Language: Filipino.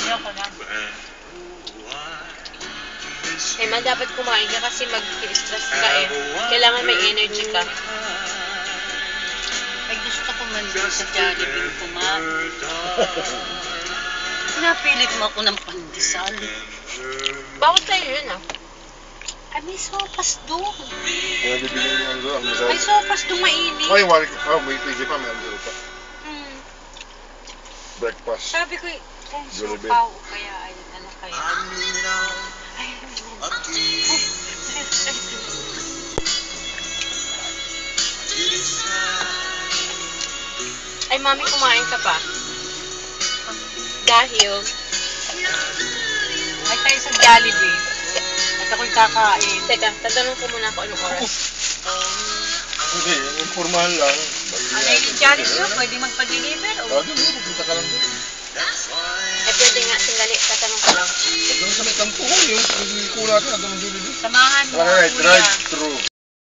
Ayoko na. Eh, man, dapat kumain ka kasi mag-stress ka eh. Kailangan may energy ka. Ay, gusto ko man din sa Jollibee kumain. Napilit mo ako ng pandesal. Bawat sa'yo yun ah. Ay, may sopas doon. Kaya bibigyan niyo ano, ang masarap. May sopas doon mainit. Ay, may pigi pa, may ano pa. Hmm. Breakfast. Sabi ko, Jollibee. sopaw. Kaya, ay, ano kaya? Ay, Ay, mami, kumain ka pa. Dahil, ay tayo sa Jollibee. At ako'y kakain. teka, tatanong ko muna kung anong oras. Hindi, informahan lang. Ano yung Jollibee mo? Pwede magpa-deliver? O? Sabi mo, pupunta ka lang doon. Eh, pwede nga, sandali, tatanong ko lang. Pag doon sa may tampuhan, yung kulat ka, doon ang Jollibee. Samahan mo, Alright, kuya. drive-thru.